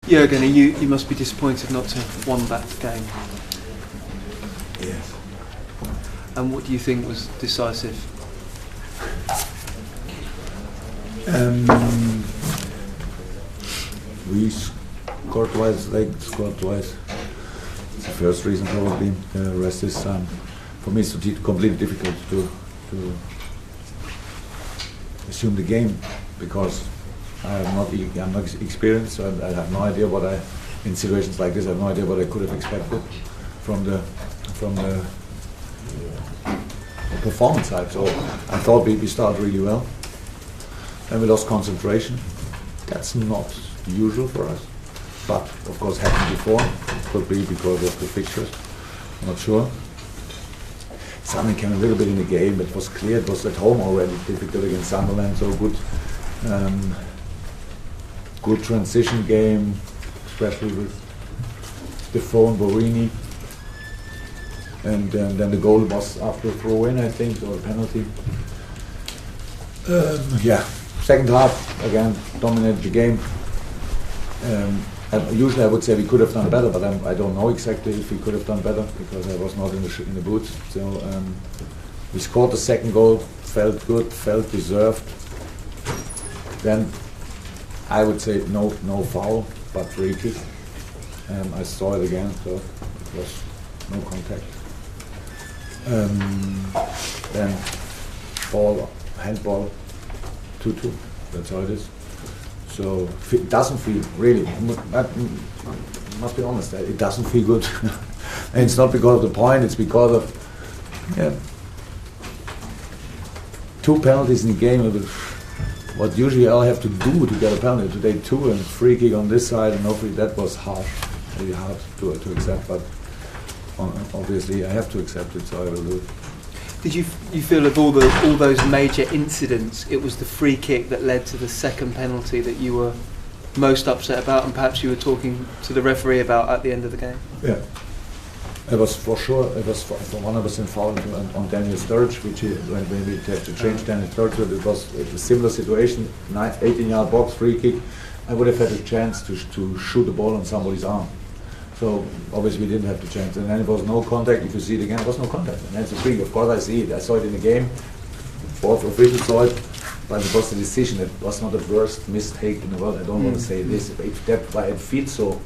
Jurgen, you must be disappointed not to have won that game. Yes. And what do you think was decisive? We scored twice, scored twice. It's the first reason probably. The rest is, for me, it's completely difficult to assume the game because I'm not experienced, so I have no idea in situations like this, I have no idea what I could have expected from the performance side. So I thought we started really well. Then we lost concentration. That's not usual for us, but of course happened before. It could be because of the fixtures. I'm not sure. Something came a little bit in the game. It was clear. It was at home already difficult against Sunderland. So good transition game, especially with Defoe and Borini. And then the goal was after a throw-in, I think, or a penalty. Second half, again, dominated the game. Usually I would say we could have done better, but I don't know exactly if we could have done better because I was not in the booth. So we scored the second goal, felt good, felt deserved. Then I would say no foul, but free kick. I saw it again, so it was no contact. Then handball, 2-2. That's how it is. So it doesn't feel really. I must be honest. It doesn't feel good, and it's not because of the point. It's because of two penalties in the game. What usually I'll have to do to get a penalty today, 2 and free kick on this side, and hopefully that was harsh, really hard to accept. But obviously I have to accept it, so I will do it. Did you feel of all those major incidents, it was the free kick that led to the second penalty that you were most upset about, and perhaps you were talking to the referee about at the end of the game? Yeah, it was for sure. It was for 100% foul on Daniel Sturridge, which when we had to change Daniel Sturridge, it was a similar situation. 18-yard box free kick. I would have had a chance to shoot the ball on somebody's arm. So obviously we didn't have to change, and then it was no contact. If you see it again, it was no contact, and that's a free. Of course, I see it. I saw it in the game. Both officials saw it, but it was the decision. It was not the worst mistake in the world. I don't want to say this. If that why it feels so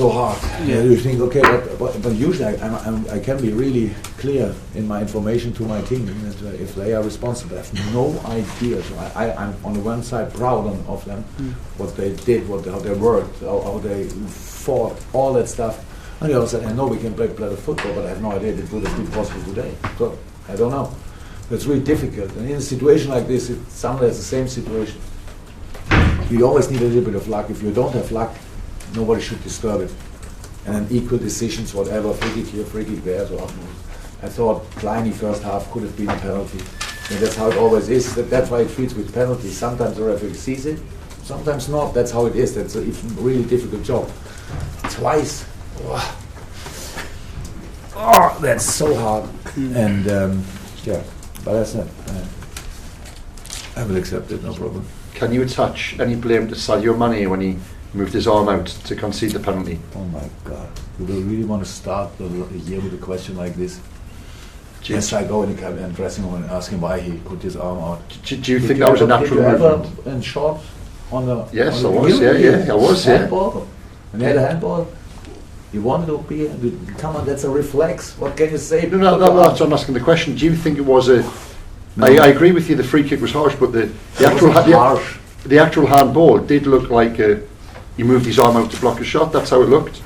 hard. Yeah. You think, okay, but usually I can be really clear in my information to my team that if they are responsible. I have no idea. So I'm on the one side proud of them, what they did, how they worked, how they fought, all that stuff. On the other side, I know we can play better football, but I have no idea it would have been possible today. So I don't know. It's really difficult. And in a situation like this, Sunderland is the same situation. You always need a little bit of luck. If you don't have luck, nobody should disturb it. And then equal decisions, whatever, free kick here, free kick there. So I thought Kleiny first half could have been a penalty. And that's how it always is. That's why it feels with penalties. Sometimes the referee sees it, sometimes not. That's how it is. That's a really difficult job. Twice. Oh, that's so hard. And but that's it. I will accept it, no problem. Can you attach any blame to Sadio Mane when he moved his arm out to concede the penalty? Oh my God! You will really want to start the year with a question like this? Yes, I go in the dressing room and ask him why he put his arm out. Do you think that was a natural movement? Did you ever in short on the? Yes, on I was. Yeah, I was. Handball. And he had a handball. You wanted to be. Come on, that's a reflex. What can you say? No. That's what I'm asking the question. Do you think it was a? No. I agree with you. The free kick was harsh, but the actual handball did look like he moved his arm out to block a shot. That's how it looked.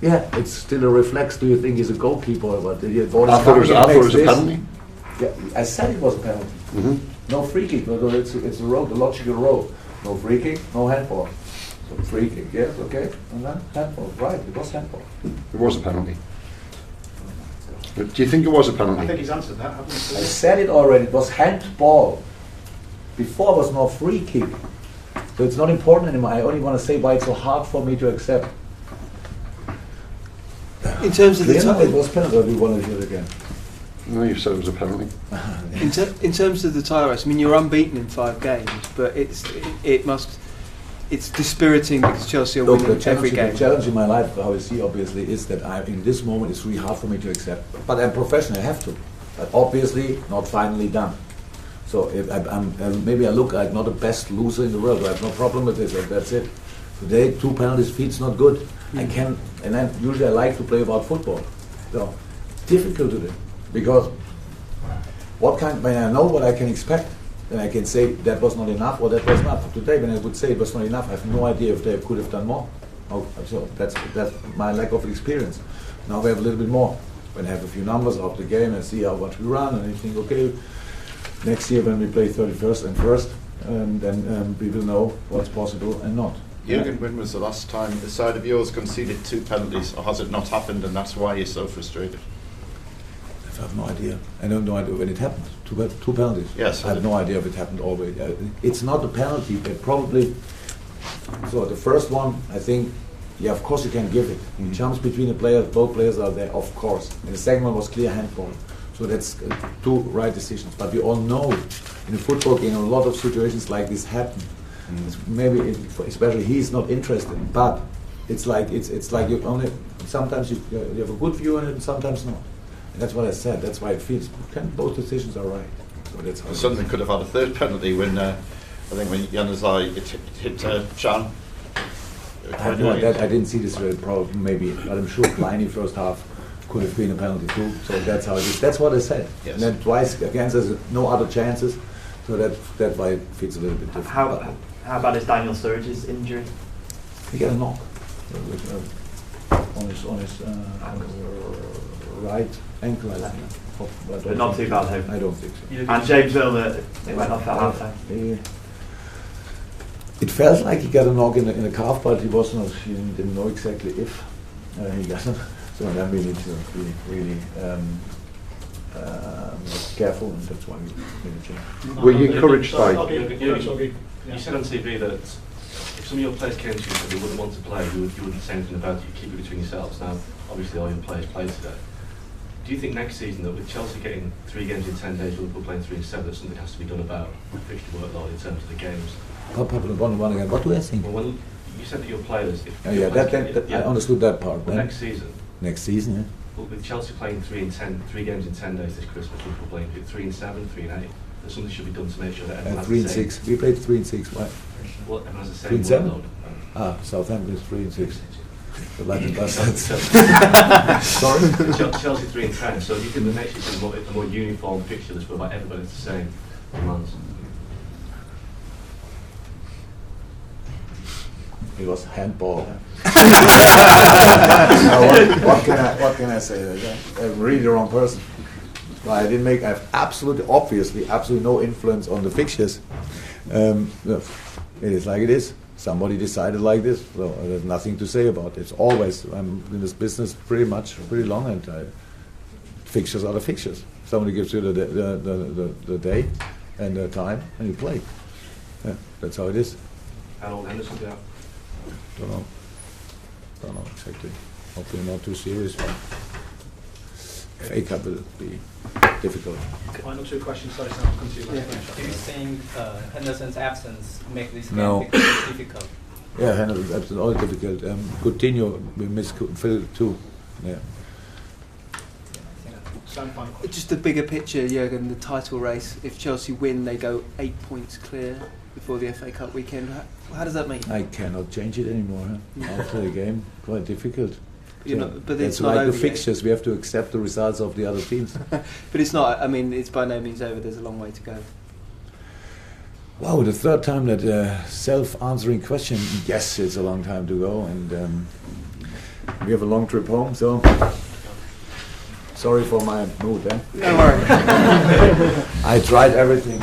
Yeah, it's still a reflex. Do you think he's a goalkeeper? But I thought it was a penalty. Yeah, I said it was a penalty. No free kick. No, it's the road, the logical road. No free kick, no handball. So free kick, yes, okay. And then handball, right? It was handball. It was a penalty. But do you think it was a penalty? I think he's answered that, haven't he? I said it already. It was handball. Before was no free kick. So it's not important anymore. I only want to say why it's so hard for me to accept. In terms of the it was penalty. Or do you want to hear it again? No, you said it was a penalty. In terms of the tie race, I mean, you're unbeaten in 5 games, but it must it's dispiriting because Chelsea are Look, winning every game. the challenge in my life, how I see obviously, is that in this moment it's really hard for me to accept. But I'm professional, I have to. But obviously not finally done. So if maybe I look like not the best loser in the world. I have no problem with this. That's it. Today 2 penalties feet's not good. I can, and then usually I like to play about football. So difficult today because when I know what I can expect, then I can say that was not enough or that was enough. Today, when I would say it was not enough, I have no idea if they could have done more. So that's my lack of experience. Now we have a little bit more. When I have a few numbers of the game and see how much we run, and I think, okay, next year when we play 31st and 1st, then we will know what's possible and not. Jurgen, when was the last time the side of yours conceded 2 penalties, or has it not happened and that's why you're so frustrated? I have no idea. I don't know when it happened. 2 penalties. Yes. I have no idea if it happened already. It's not a penalty, but probably. So the first one, I think, yeah, of course you can give it. It jumps between the players, both players are there, of course. And the second one was clear handball. So that's 2 right decisions. But we all know in a football game, a lot of situations like this happen. Maybe, especially he's not interested, but it's like you only sometimes you have a good view on it, and sometimes not. And that's what I said. That's why it feels both decisions are right. So that's how Sunderland could have had a 3rd penalty when I think when Januzaj hit Can. I have no idea. I didn't see this problem. Maybe, but I'm sure Kleiny first half could have been a penalty too. So that's how it is. That's what I said. Yes. And then twice against us, no other chances. So that's why it feels a little bit different. How bad is Daniel Sturridge's injury? He got a knock on his right ankle, I think. But not too bad, I hope. I don't think so. And James Milner, it went off at half time. It felt like he got a knock in the calf, but he didn't know exactly if he got it. So then we need to be really careful, and that's why we need to change. Were you encouraged by? You said on TV that if some of your players came to you and said they wouldn't want to play, you wouldn't say anything about it, you keep it between yourselves. Now, obviously all your players played today. Do you think next season that with Chelsea getting 3 games in 10 days, Liverpool playing 3 in 7, that something has to be done about fixture workload in terms of the games? One again. What do I think? Well, when you said that your players... I understood that part. Well, next season, yeah. well, with Chelsea playing 3 games in 10 days this Christmas, Liverpool playing 3 in 7, 3 in 8, that something should be done to make sure that everyone has 3 the and same... 6. We played 3 and 6. Why? Well, everyone has the 3 same and 7. workload. Southampton is 3 and 6. The Latin bastards. Sorry? Chelsea 3 and 10, so do you think that next year is a more uniform fixture that's whereby everybody's the same demands? It was handball. What can I say? I'm really the wrong person. Well, I have obviously no influence on the fixtures. It is like it is. Somebody decided like this, so there's nothing to say about it. It's always, I'm in this business pretty long, and fixtures are the fixtures. Somebody gives you the day and the time, and you play. Yeah, that's how it is. How old Henderson do you have? Don't know exactly. Hopefully not too serious one. FA Cup will be difficult. Final 2 questions, sorry, Sam, I'll come to you later. Do you think Henderson's absence make this No. game difficult? Yeah, Henderson's absence always difficult. Coutinho, we miss Phil too. Yeah. Sam, final question. Just the bigger picture, Jurgen, the title race. If Chelsea win, they go 8 points clear before the FA Cup weekend. How does that mean? I cannot change it anymore. After the game, quite difficult. But it's not like over the fixtures. We have to accept the results of the other teams. But it's not. I mean, it's by no means over. There's a long way to go. Wow, the 3rd time that self-answering question. Yes, it's a long time to go, and we have a long trip home. So sorry for my mood. Don't worry. I tried everything.